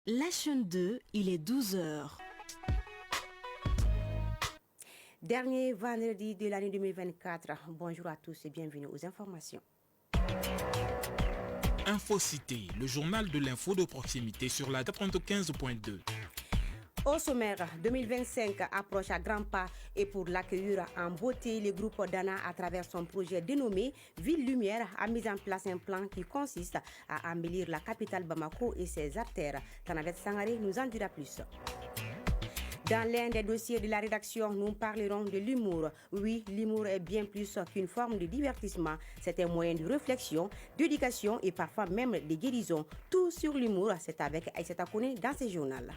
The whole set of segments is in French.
La chaîne 2, il est 12 heures. Dernier vendredi de l'année 2024. Bonjour à tous et bienvenue aux informations. Infocité, le journal de l'info de proximité sur la 95.2. Au sommaire, 2025 approche à grands pas et pour l'accueillir en beauté, le groupe Dana, à travers son projet dénommé Ville Lumière, a mis en place un plan qui consiste à embellir la capitale Bamako et ses artères. Tanavet Sangaré nous en dira plus. Dans l'un des dossiers de la rédaction, nous parlerons de l'humour. Oui, l'humour est bien plus qu'une forme de divertissement. C'est un moyen de réflexion, d'éducation et parfois même de guérison. Tout sur l'humour, c'est avec Aïssata Kone dans ce journal.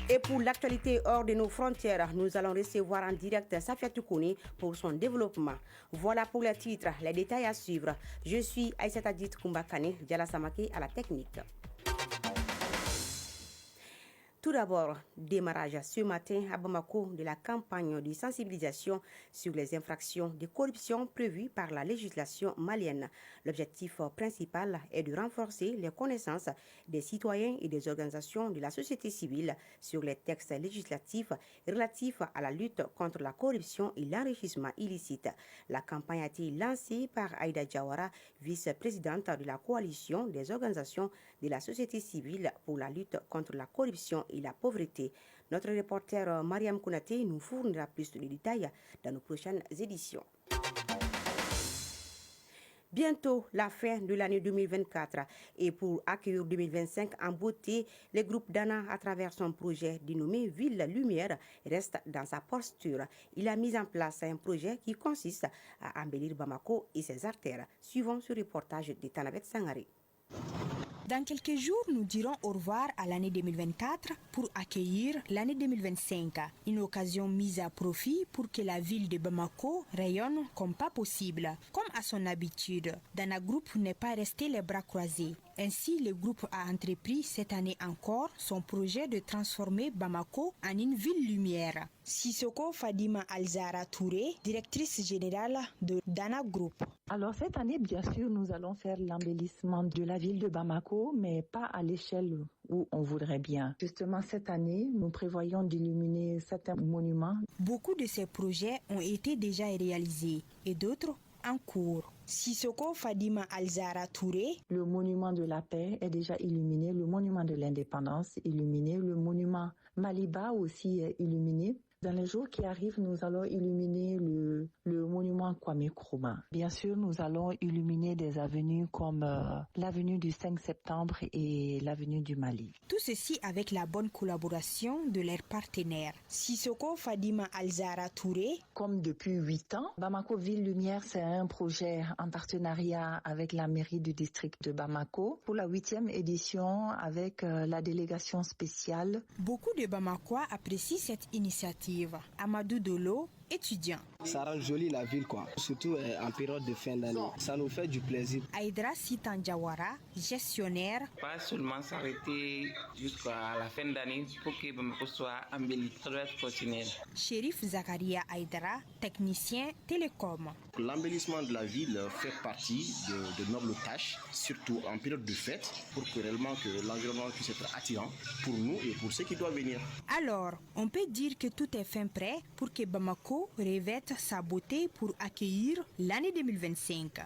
Et pour l'actualité hors de nos frontières, nous allons recevoir en direct Safiatou Kone pour son développement. Voilà pour les titres, les détails à suivre. Je suis Aïssata Dit Kumbakane, Diala Samake à la technique. Tout d'abord, démarrage ce matin à Bamako de la campagne de sensibilisation sur les infractions de corruption prévues par la législation malienne. L'objectif principal est de renforcer les connaissances des citoyens et des organisations de la société civile sur les textes législatifs relatifs à la lutte contre la corruption et l'enrichissement illicite. La campagne a été lancée par Aïda Diawara, vice-présidente de la coalition des organisations de la société civile pour la lutte contre la corruption et la pauvreté. Notre reporter Mariam Kounaté nous fournira plus de détails dans nos prochaines éditions. Bientôt la fin de l'année 2024 et pour accueillir 2025 en beauté, le groupe Dana, à travers son projet dénommé Ville Lumière, reste dans sa posture. Il a mis en place un projet qui consiste à embellir Bamako et ses artères. Suivons ce reportage de Tanavet Sangaré. Dans quelques jours, nous dirons au revoir à l'année 2024 pour accueillir l'année 2025. Une occasion mise à profit pour que la ville de Bamako rayonne comme pas possible. Comme à son habitude, Dana Group n'est pas resté les bras croisés. Ainsi, le groupe a entrepris cette année encore son projet de transformer Bamako en une ville lumière. Sissoko Fadima Alzara Touré, directrice générale de Dana Group. Alors cette année, bien sûr, nous allons faire l'embellissement de la ville de Bamako, mais pas à l'échelle où on voudrait bien. Justement, cette année, nous prévoyons d'illuminer certains monuments. Beaucoup de ces projets ont été déjà réalisés et d'autres en cours. Sissoko Fadima Alzara Touré. Le monument de la paix est déjà illuminé, le monument de l'indépendance illuminé, le monument Maliba aussi est illuminé. Dans les jours qui arrivent, nous allons illuminer le monument Kwame Nkrumah. Bien sûr, nous allons illuminer des avenues comme l'avenue du 5 septembre et l'avenue du Mali. Tout ceci avec la bonne collaboration de leurs partenaires. Sissoko Fadima Alzara Touré. Comme depuis 8 ans, Bamako Ville Lumière, c'est un projet en partenariat avec la mairie du district de Bamako pour la 8e édition avec la délégation spéciale. Beaucoup de Bamakois apprécient cette initiative. Amadou Dolo, étudiant. Ça rend jolie la ville, quoi. Surtout en période de fin d'année. Ça nous fait du plaisir. Aïdra Sitanjawara, gestionnaire. Pas seulement s'arrêter jusqu'à la fin d'année pour que Bamako soit embelli. Ça doit être continuel. Shérif Zakaria Aïdra, technicien télécom. L'embellissement de la ville fait partie de nobles tâches, surtout en période de fête, pour que réellement que l'environnement puisse être attirant pour nous et pour ceux qui doivent venir. Alors, on peut dire que tout est fin prêt pour que Bamako revête sa beauté pour accueillir l'année 2025.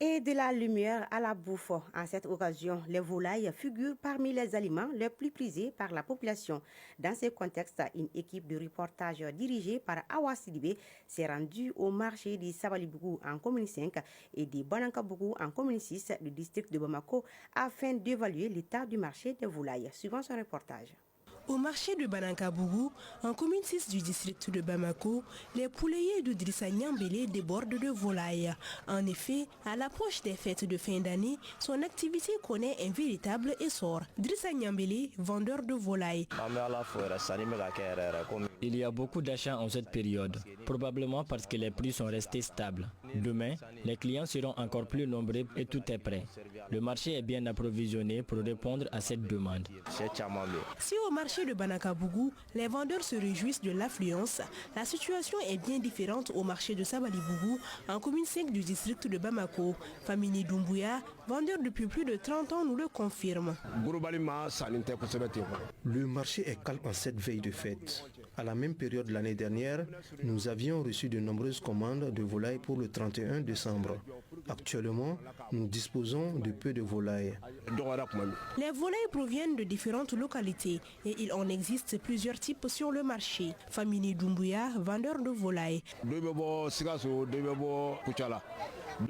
Et de la lumière à la bouffe. En cette occasion, les volailles figurent parmi les aliments les plus prisés par la population. Dans ce contexte, une équipe de reportage dirigée par Awa Sidibé s'est rendue au marché de Sabalibougou en commune 5 et de Banankabougou en commune 6 du district de Bamako afin d'évaluer l'état du marché des volailles. Suivant son reportage. Au marché de Banankabougou, en commune 6 du district de Bamako, les poulaillers de Drissa Niambélé débordent de volailles. En effet, à l'approche des fêtes de fin d'année, son activité connaît un véritable essor. Drissa Niambélé, vendeur de volailles. Il y a beaucoup d'achats en cette période, probablement parce que les prix sont restés stables. Demain, les clients seront encore plus nombreux et tout est prêt. Le marché est bien approvisionné pour répondre à cette demande. Si au marché de Banakabougou, les vendeurs se réjouissent de l'affluence, la situation est bien différente au marché de Sabalibougou, en commune 5 du district de Bamako. Famini Doumbouya, vendeur depuis plus de 30 ans, nous le confirme. Le marché est calme en cette veille de fête. À la même période l'année dernière, nous avions reçu de nombreuses commandes de volailles pour le 31 décembre. Actuellement, nous disposons de peu de volailles. Les volailles proviennent de différentes localités et il en existe plusieurs types sur le marché. Famini Doumbouya, vendeur de volailles.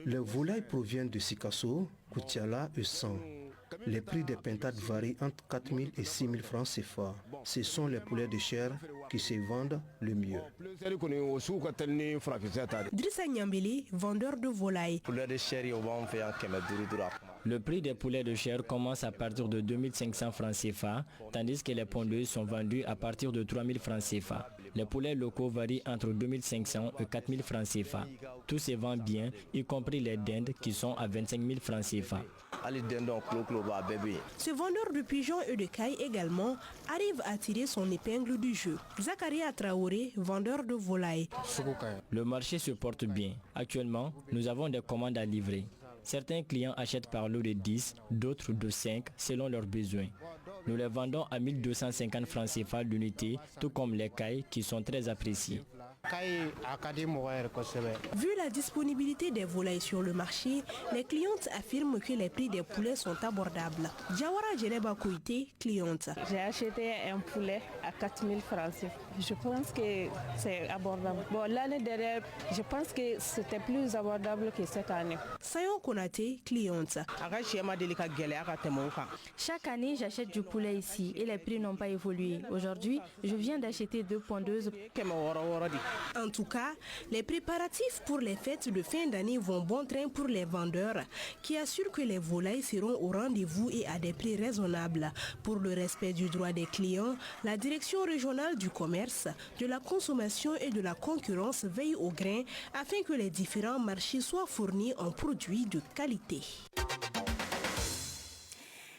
Les volailles proviennent de Sikasso, Koutiala et San. Les prix des pintades varient entre 4 000 et 6 000 francs CFA. Ce sont les poulets de chair qui se vendent le mieux. Drissa Nyambele, vendeur de volailles. Le prix des poulets de chair commence à partir de 2500 francs CFA, tandis que les pondeuses sont vendues à partir de 3000 francs CFA. Les poulets locaux varient entre 2500 et 4000 francs CFA. Tout se vend bien, y compris les dindes qui sont à 25 000 francs CFA. Ce vendeur de pigeons et de cailles également arrive à tirer son épingle du jeu. Zakaria Traoré, vendeur de volailles. Le marché se porte bien. Actuellement, nous avons des commandes à livrer. Certains clients achètent par lot de 10, d'autres de 5 selon leurs besoins. Nous les vendons à 1250 francs CFA l'unité, tout comme les cailles qui sont très appréciées. Vu la disponibilité des volailles sur le marché, les clientes affirment que les prix des poulets sont abordables. Jawara Djereba Koité, cliente. J'ai acheté un poulet à 4 000 francs. Je pense que c'est abordable. Bon, l'année dernière, je pense que c'était plus abordable que cette année. Sayon Konaté, cliente. Chaque année, j'achète du poulet ici et les prix n'ont pas évolué. Aujourd'hui, je viens d'acheter 2 pondeuses. En tout cas, les préparatifs pour les fêtes de fin d'année vont bon train pour les vendeurs qui assurent que les volailles seront au rendez-vous et à des prix raisonnables. Pour le respect du droit des clients, la direction régionale du commerce, de la consommation et de la concurrence veille au grain afin que les différents marchés soient fournis en produits de qualité.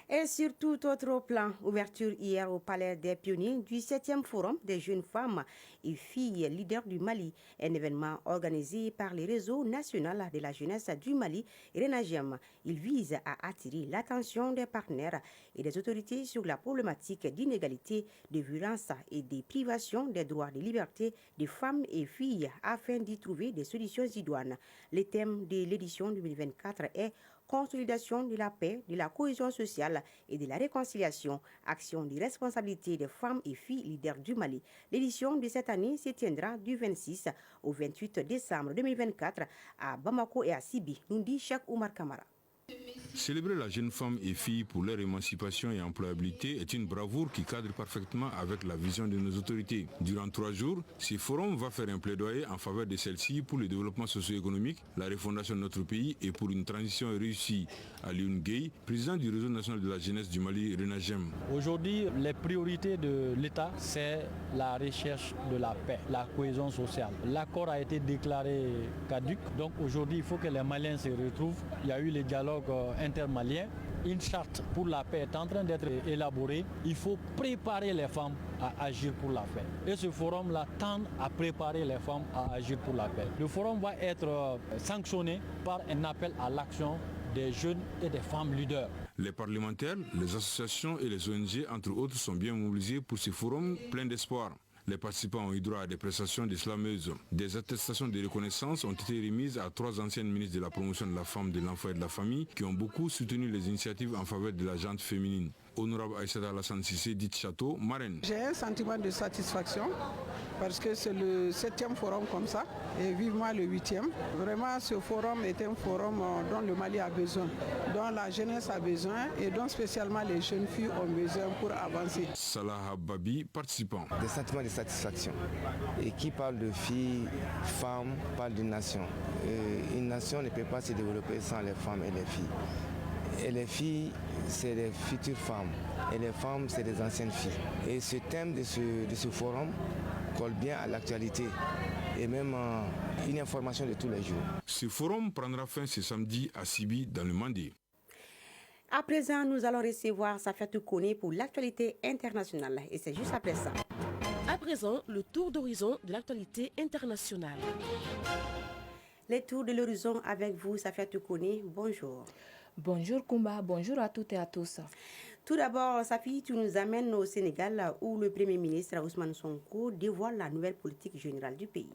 Et sur tout autre plan, ouverture hier au Palais des Pionniers du 7e Forum des jeunes femmes et filles leaders du Mali, un événement organisé par le réseau national de la jeunesse du Mali, RENAGEM. Il vise à attirer l'attention des partenaires et des autorités sur la problématique d'inégalité, de violence et des privations des droits de liberté des femmes et filles afin d'y trouver des solutions idoines. Le thème de l'édition 2024 est consolidation de la paix, de la cohésion sociale et de la réconciliation, action de responsabilité des femmes et filles leaders du Mali. L'édition de cette année se tiendra du 26 au 28 décembre 2024 à Bamako et à Sibi, nous dit Cheikh Oumar Kamara. Célébrer la jeune femme et fille pour leur émancipation et employabilité est une bravoure qui cadre parfaitement avec la vision de nos autorités. Durant 3 jours, ce forum va faire un plaidoyer en faveur de celle-ci pour le développement socio-économique, la refondation de notre pays et pour une transition réussie. Alioune Gueye, président du réseau national de la jeunesse du Mali, RENAGEM. Aujourd'hui, les priorités de l'État, c'est la recherche de la paix, la cohésion sociale. L'accord a été déclaré caduc, donc aujourd'hui, il faut que les Maliens se retrouvent. Il y a eu les dialogues intermaliens. Une charte pour la paix est en train d'être élaborée. Il faut préparer les femmes à agir pour la paix. Et ce forum-là tend à préparer les femmes à agir pour la paix. Le forum va être sanctionné par un appel à l'action des jeunes et des femmes leaders. Les parlementaires, les associations et les ONG, entre autres, sont bien mobilisés pour ce forum plein d'espoir. Les participants ont eu droit à des prestations de slameuses. Des attestations de reconnaissance ont été remises à 3 anciennes ministres de la promotion de la femme, de l'enfant et de la famille qui ont beaucoup soutenu les initiatives en faveur de la gente féminine. Honorable Aïssata Alassane Sissé, dite Château, marraine. J'ai un sentiment de satisfaction parce que c'est le 7e forum comme ça et vivement le 8e. Vraiment, ce forum est un forum dont le Mali a besoin, dont la jeunesse a besoin et dont spécialement les jeunes filles ont besoin pour avancer. Salah Babi, participant. Des sentiments de satisfaction. Et qui parle de filles, femmes, parle d'une nation. Et une nation ne peut pas se développer sans les femmes et les filles. Et les filles, c'est les futures femmes. Et les femmes, c'est les anciennes filles. Et ce thème de ce forum colle bien à l'actualité et même une information de tous les jours. Ce forum prendra fin ce samedi à Sibi dans le Mandi. À présent, nous allons recevoir Safiatou Kone pour l'actualité internationale. Et c'est juste après ça. À présent, le tour d'horizon de l'actualité internationale. Les tours de l'horizon avec vous, Safiatou Kone. Bonjour. Bonjour Kumba, bonjour à toutes et à tous. Tout d'abord, Safi, tu nous amènes au Sénégal où le Premier ministre Ousmane Sonko dévoile la nouvelle politique générale du pays.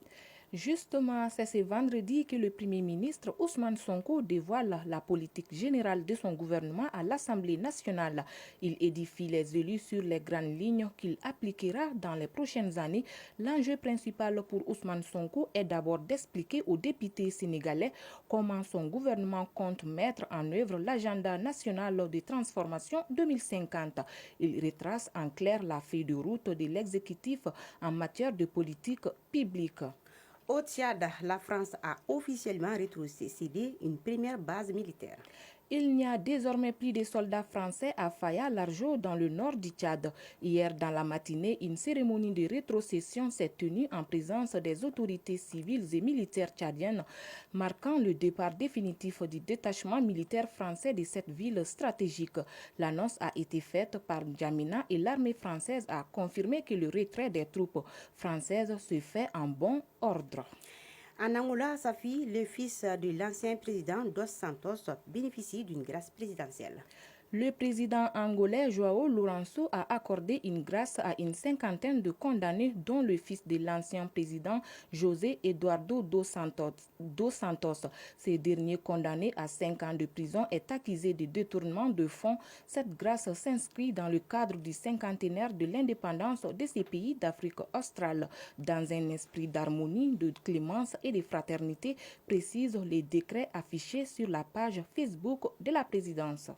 Justement, c'est ce vendredi que le Premier ministre Ousmane Sonko dévoile la politique générale de son gouvernement à l'Assemblée nationale. Il édifie les élus sur les grandes lignes qu'il appliquera dans les prochaines années. L'enjeu principal pour Ousmane Sonko est d'abord d'expliquer aux députés sénégalais comment son gouvernement compte mettre en œuvre l'agenda national de transformation 2050. Il retrace en clair la feuille de route de l'exécutif en matière de politique publique. Au Tchad, la France a officiellement rétrocédé une première base militaire. Il n'y a désormais plus de soldats français à Faya-Largeau dans le nord du Tchad. Hier dans la matinée, une cérémonie de rétrocession s'est tenue en présence des autorités civiles et militaires tchadiennes, marquant le départ définitif du détachement militaire français de cette ville stratégique. L'annonce a été faite par N'Djamena et l'armée française a confirmé que le retrait des troupes françaises se fait en bon ordre. En Angola, Safi, le fils de l'ancien président Dos Santos, bénéficie d'une grâce présidentielle. Le président angolais João Lourenço a accordé une grâce à une cinquantaine de condamnés, dont le fils de l'ancien président José Eduardo dos Santos. Ce dernier, condamné à 5 ans de prison, est accusé de détournement de fonds. Cette grâce s'inscrit dans le cadre du cinquantenaire de l'indépendance de ces pays d'Afrique australe, dans un esprit d'harmonie, de clémence et de fraternité, précisent les décrets affichés sur la page Facebook de la présidence.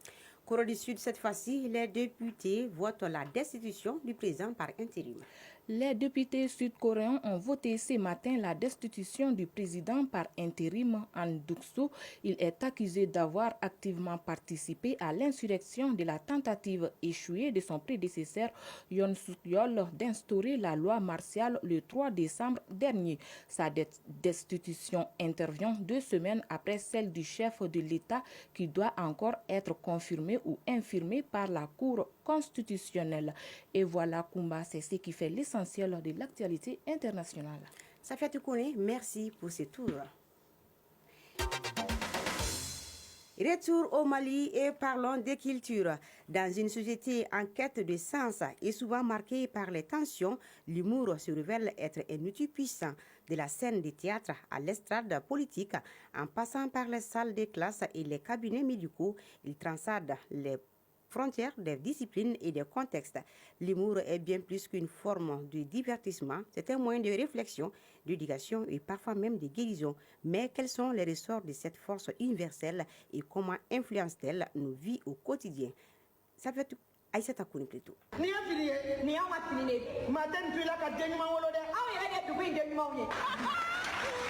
Corée du Sud, cette fois-ci, les députés votent la destitution du président par intérim. Les députés sud-coréens ont voté ce matin la destitution du président par intérim Han Duck-soo. Il est accusé d'avoir activement participé à l'insurrection de la tentative échouée de son prédécesseur Yoon Suk-yeol d'instaurer la loi martiale le 3 décembre dernier. Sa destitution intervient 2 semaines après celle du chef de l'État qui doit encore être confirmée ou infirmée par la Cour constitutionnelle. Et voilà, Kumba, c'est ce qui fait l'essentiel de l'actualité internationale. Safiatou Kone, merci pour ce tour. Retour au Mali et parlons de culture. Dans une société en quête de sens et souvent marquée par les tensions, l'humour se révèle être un outil puissant. De la scène de théâtre à l'estrade politique, en passant par les salles de classe et les cabinets médicaux, il transcende les frontières des disciplines et des contextes. L'humour est bien plus qu'une forme de divertissement, c'est un moyen de réflexion, d'éducation et parfois même de guérison. Mais quels sont les ressorts de cette force universelle et comment influence-t-elle nos vies au quotidien? Ça fait tout. Aïssata Kouni plutôt.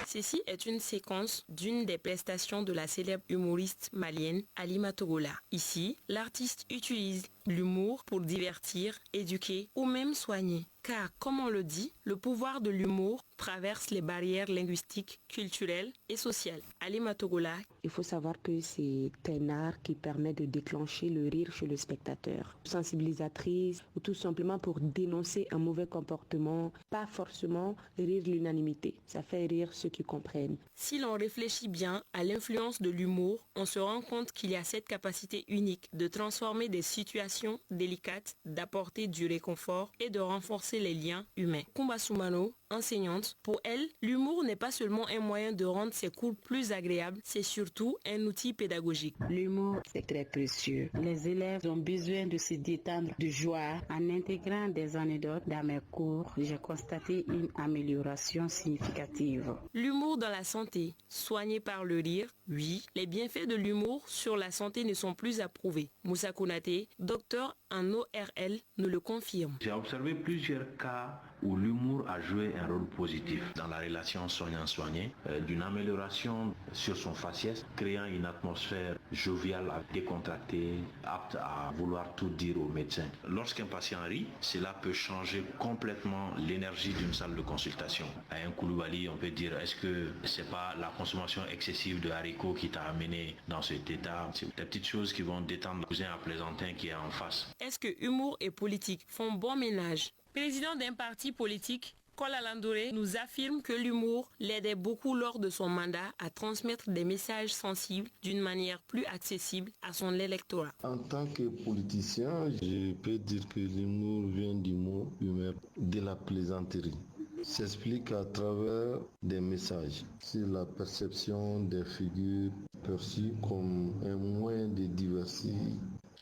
Ceci est une séquence d'une des prestations de la célèbre humoriste malienne Halima Togola. Ici, l'artiste utilise l'humour pour divertir, éduquer ou même soigner. Car, comme on le dit, le pouvoir de l'humour traverse les barrières linguistiques, culturelles et sociales. Halima Togola. Il faut savoir que c'est un art qui permet de déclencher le rire chez le spectateur. Sensibilisatrice ou tout simplement pour dénoncer un mauvais comportement, pas forcément rire l'unanimité. Ça fait rire ceux qui comprennent. Si l'on réfléchit bien à l'influence de l'humour, on se rend compte qu'il y a cette capacité unique de transformer des situations délicates, d'apporter du réconfort et de renforcer les liens humains. Kumba Soumano, enseignante, pour elle, l'humour n'est pas seulement un moyen de rendre ses cours plus agréables, c'est surtout un outil pédagogique. L'humour, c'est très précieux. Les élèves ont besoin de se détendre de joie. En intégrant des anecdotes dans mes cours, j'ai constaté une amélioration significative. L'humour dans la santé, soigné par le rire, oui, les bienfaits de l'humour sur la santé ne sont plus à prouver. Moussa Kounaté, docteur en ORL, nous le confirme. J'ai observé plusieurs cas où l'humour a joué un rôle positif dans la relation soignant-soigné, d'une amélioration sur son faciès, créant une atmosphère joviale, décontractée, apte à vouloir tout dire au médecin. Lorsqu'un patient rit, cela peut changer complètement l'énergie d'une salle de consultation. À un Koulibaly, on peut dire, est-ce que c'est pas la consommation excessive de haricots qui t'a amené dans cet état? C'est des petites choses qui vont détendre le cousin à plaisantin qui est en face. Est-ce que humour et politique font bon ménage? Président d'un parti politique, Kola Landouré nous affirme que l'humour l'aidait beaucoup lors de son mandat à transmettre des messages sensibles d'une manière plus accessible à son électorat. En tant que politicien, je peux dire que l'humour vient du mot humain, de la plaisanterie. S'explique à travers des messages sur la perception des figures perçues comme un moyen de diversité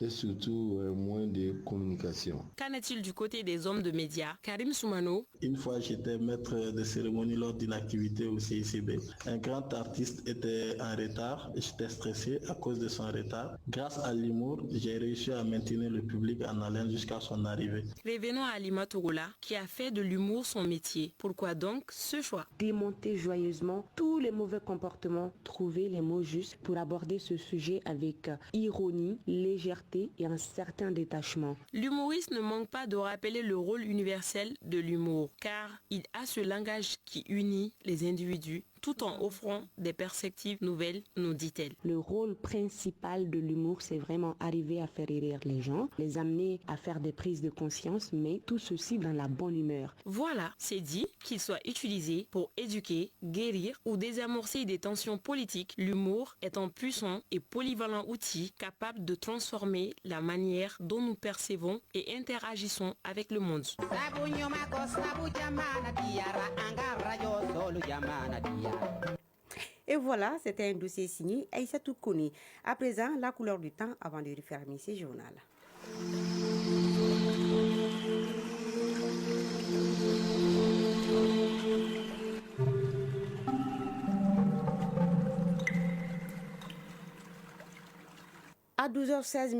et surtout un moyen de communication. Qu'en est-il du côté des hommes de médias? Karim Soumano. Une fois, j'étais maître de cérémonie lors d'une activité au CICB. Un grand artiste était en retard. J'étais stressé à cause de son retard. Grâce à l'humour, j'ai réussi à maintenir le public en haleine jusqu'à son arrivée. Revenons à Alima Togola, qui a fait de l'humour son métier. Pourquoi donc ce choix? Démonter joyeusement tous les mauvais comportements, trouver les mots justes pour aborder ce sujet avec ironie, légèreté et un certain détachement. L'humoriste ne manque pas de rappeler le rôle universel de l'humour, car il a ce langage qui unit les individus tout en offrant des perspectives nouvelles, nous dit-elle. Le rôle principal de l'humour, c'est vraiment arriver à faire rire les gens, les amener à faire des prises de conscience, mais tout ceci dans la bonne humeur. Voilà, c'est dit qu'il soit utilisé pour éduquer, guérir ou désamorcer des tensions politiques. L'humour est un puissant et polyvalent outil capable de transformer la manière dont nous percevons et interagissons avec le monde. Et voilà, c'était un dossier signé Aïssatou Kouni. À présent, la couleur du temps avant de refermer ce journal. À 12h16,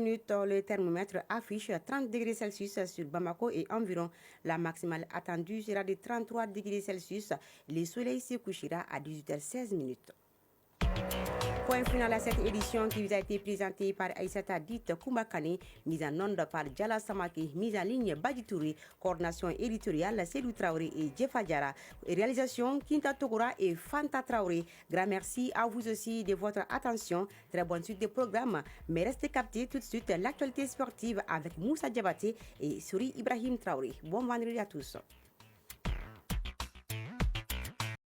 le thermomètre affiche 30 degrés Celsius sur Bamako et environ. La maximale attendue sera de 33 degrés Celsius. Le soleil se couchera à 18h16. Point final à cette édition qui vous a été présentée par Aïssata Dite Koumbakane, mise en onde par Djala Samaki, mise en ligne Badi Touré, coordination éditoriale Sedou Traoré et Jefa Diara, réalisation Kinta Togora et Fanta Traoré. Grand merci à vous aussi de votre attention. Très bonne suite des programmes. Mais restez captés tout de suite l'actualité sportive avec Moussa Diabaté et Souri Ibrahim Traoré. Bon vendredi à tous.